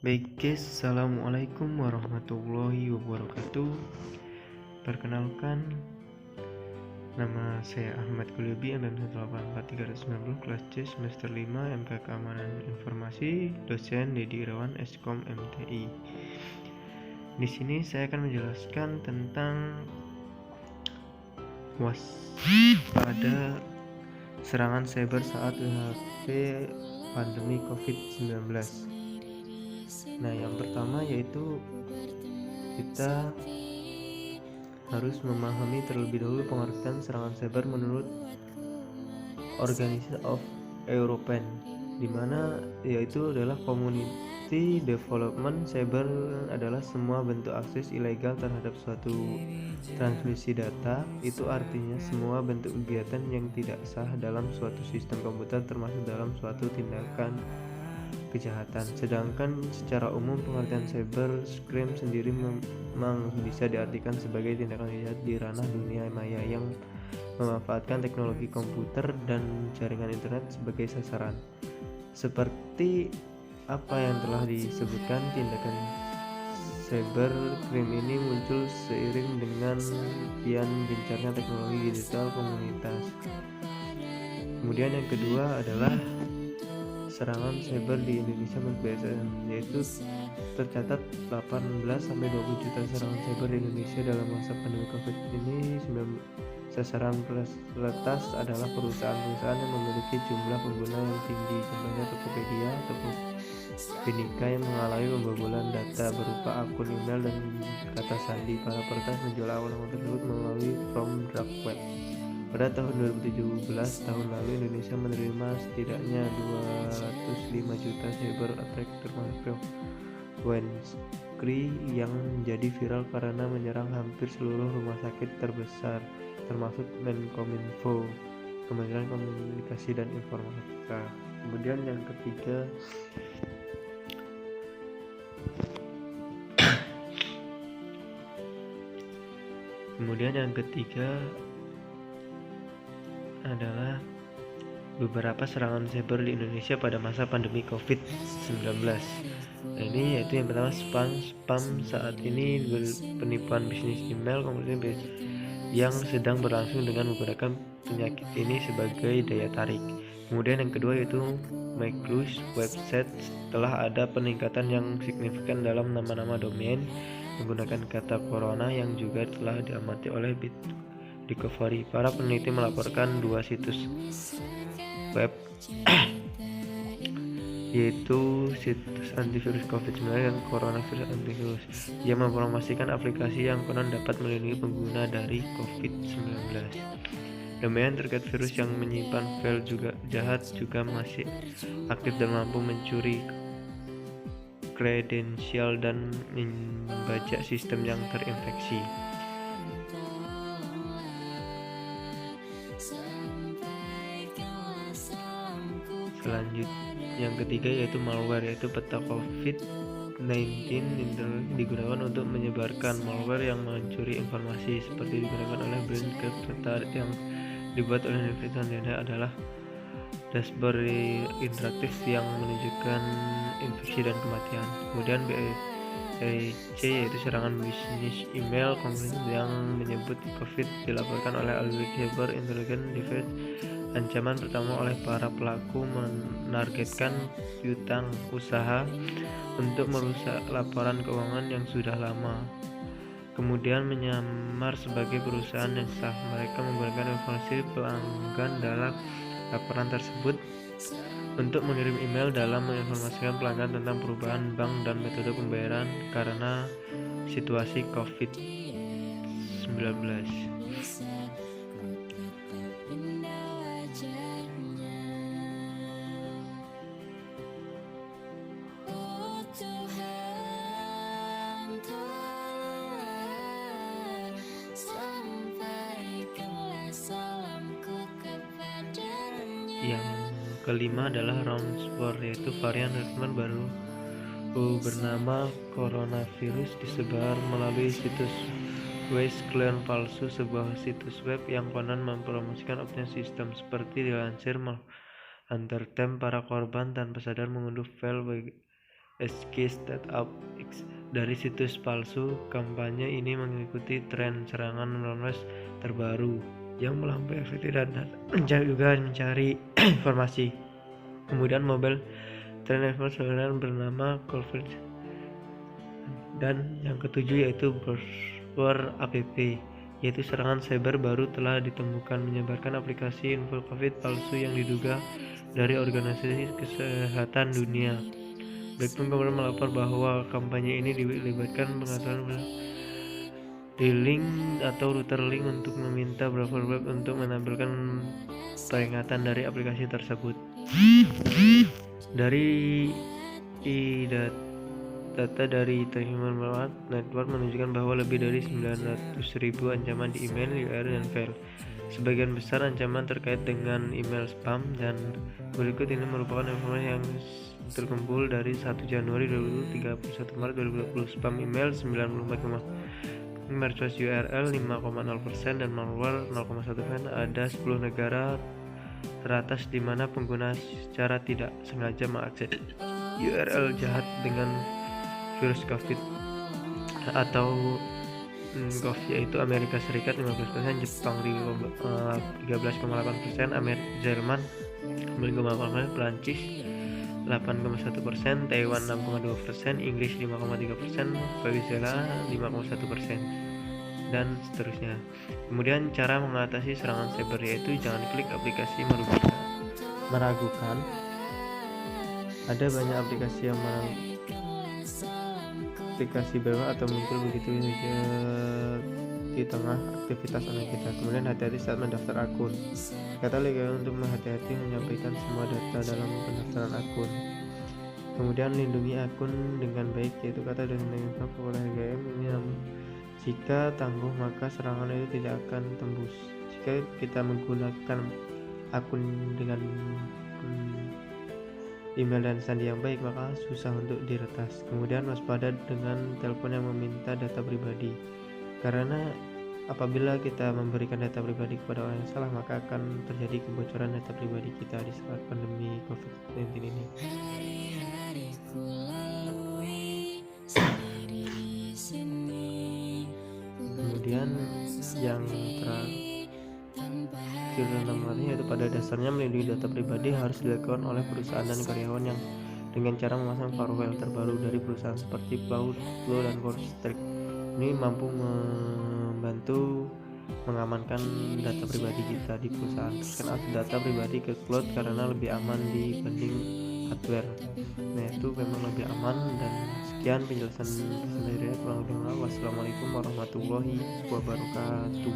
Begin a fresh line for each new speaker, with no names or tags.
Baik guys, Assalamualaikum warahmatullahi wabarakatuh. Perkenalkan, nama saya Ahmad Kulibi, dan 184 kelas C semester 5 MK Keamanan Informasi, dosen Dedi Irawan Eskom MTI. Di sini saya akan menjelaskan tentang waspada serangan cyber saat menghadapi pandemi COVID-19. Nah, yang pertama yaitu kita harus memahami terlebih dahulu pengertian serangan cyber menurut Organization of European, di mana yaitu adalah Community Development. Cyber adalah semua bentuk akses ilegal terhadap suatu transmisi data. Itu artinya semua bentuk kegiatan yang tidak sah dalam suatu sistem komputer, termasuk dalam suatu tindakan kejahatan. Sedangkan secara umum pengertian cybercrime sendiri memang bisa diartikan sebagai tindakan kejahatan di ranah dunia maya yang memanfaatkan teknologi komputer dan jaringan internet sebagai sasaran. Seperti apa yang telah disebutkan, tindakan cybercrime ini muncul seiring dengan kian gencarnya teknologi digital komunitas. Kemudian yang kedua adalah serangan cyber di Indonesia menurut BSN, yaitu tercatat 18-20 juta serangan cyber di Indonesia dalam masa pandemi COVID-19. Sasaran peretas adalah perusahaan-perusahaan yang memiliki jumlah pengguna yang tinggi, contohnya Tokopedia ataupun Binika yang mengalami pembobolan data berupa akun email dan kata sandi. Para peretas menjual akun-akun tersebut melalui from dark web. Pada tahun 2017 tahun lalu, Indonesia menerima setidaknya 205 juta cyber attack, termasuk Wenscree yang menjadi viral karena menyerang hampir seluruh rumah sakit terbesar, termasuk Menkominfo, Kementerian Komunikasi dan Informatika. Kemudian yang ketiga adalah beberapa serangan cyber di Indonesia pada masa pandemi COVID-19. Nah, ini yaitu yang pertama spam saat ini penipuan bisnis email kemudian yang sedang berlangsung dengan menggunakan penyakit ini sebagai daya tarik. Kemudian yang kedua yaitu malicious website. Telah ada peningkatan yang signifikan dalam nama-nama domain menggunakan kata corona yang juga telah diamati oleh Discovery. Para peneliti melaporkan dua situs web yaitu situs antivirus COVID-19 dan coronavirus antivirus yang mempromosikan aplikasi yang konon dapat melindungi pengguna dari COVID-19. Domain terkait virus yang menyimpan file juga jahat juga masih aktif dan mampu mencuri kredensial dan membajak sistem yang terinfeksi. Selanjutnya yang ketiga yaitu malware, yaitu peta COVID-19 digunakan untuk menyebarkan. Malware yang mencuri informasi seperti digunakan oleh Braincraft. Peta yang dibuat oleh Universitas Indonesia adalah dashboard interaktif yang menunjukkan infeksi dan kematian. Kemudian BEC yaitu serangan bisnis email konkret yang menyebut COVID dilaporkan oleh algoritma cyber intelligence device. Ancaman pertama oleh para pelaku menargetkan piutang usaha untuk merusak laporan keuangan yang sudah lama, kemudian menyamar sebagai perusahaan yang sah. Mereka menggunakan informasi pelanggan dalam laporan tersebut untuk mengirim email dalam menginformasikan pelanggan tentang perubahan bank dan metode pembayaran karena situasi COVID-19. Yang kelima adalah ransomware, yaitu varian ransomware baru bernama coronavirus disebar melalui situs klien palsu, sebuah situs web yang konon mempromosikan optimis sistem. Seperti dilansir Hunter Time, para korban tanpa sadar mengunduh file SK Startup X. Dari situs palsu, kampanye ini mengikuti tren serangan malware terbaru yang melampaui efektivitas dan juga mencari informasi. Kemudian mobile transfer bernama Colvert. Dan yang ketujuh yaitu browser app, yaitu serangan cyber baru telah ditemukan menyebarkan aplikasi info COVID palsu yang diduga dari organisasi kesehatan dunia. Blackpink kemudian melapor bahwa kampanye ini dilibatkan pengaturan di link atau router link untuk meminta browser web untuk menampilkan peringatan dari aplikasi tersebut. Dari data dari Human Rights Network menunjukkan bahwa lebih dari 900.000 ancaman di email, URL, dan file. Sebagian besar ancaman terkait dengan email spam, dan berikut ini merupakan informasi yang terkumpul dari 1 Januari 2020 31 Maret 2020. Spam email 94,5%, malicious URL 5,0%, dan malware 0,1%. Ada 10 negara teratas di mana pengguna secara tidak sengaja mengakses URL jahat dengan virus COVID atau COVID, yaitu Amerika Serikat 15%, Jepang 13,8%, Jerman 9,8%, Prancis 8,1%, Taiwan 6,2%, Inggris 5,3%, Venezuela 5,1%, dan seterusnya. Kemudian cara mengatasi serangan cyber yaitu jangan klik aplikasi meragukan. Ada banyak aplikasi yang aplikasi baru atau muncul begitu saja di tengah aktivitas online kita. Kemudian hati-hati saat mendaftar akun. Kata legal untuk hati-hati menyampaikan semua data dalam pendaftaran akun. Kemudian lindungi akun dengan baik, yaitu kata dan info oleh GM ini. Jika tangguh maka serangan itu tidak akan tembus. Jika kita menggunakan akun dengan email dan sandi yang baik, maka susah untuk diretas. Kemudian waspada dengan telepon yang meminta data pribadi, karena apabila kita memberikan data pribadi kepada orang yang salah, maka akan terjadi kebocoran data pribadi kita di saat pandemi COVID-19 ini. Kemudian yang terakhir nomornya, yaitu pada dasarnya melindungi data pribadi harus dilakukan oleh perusahaan dan karyawan yang dengan cara memasang firewall terbaru dari perusahaan seperti Cloud, Flow, dan CrowdStrike. Ini mampu membantu mengamankan data pribadi kita di perusahaan. Teruskan data pribadi ke cloud karena lebih aman dibanding hardware. Nah, itu memang lebih aman. Dan sekian penjelasan sendiri. Wassalamualaikum warahmatullahi wabarakatuh.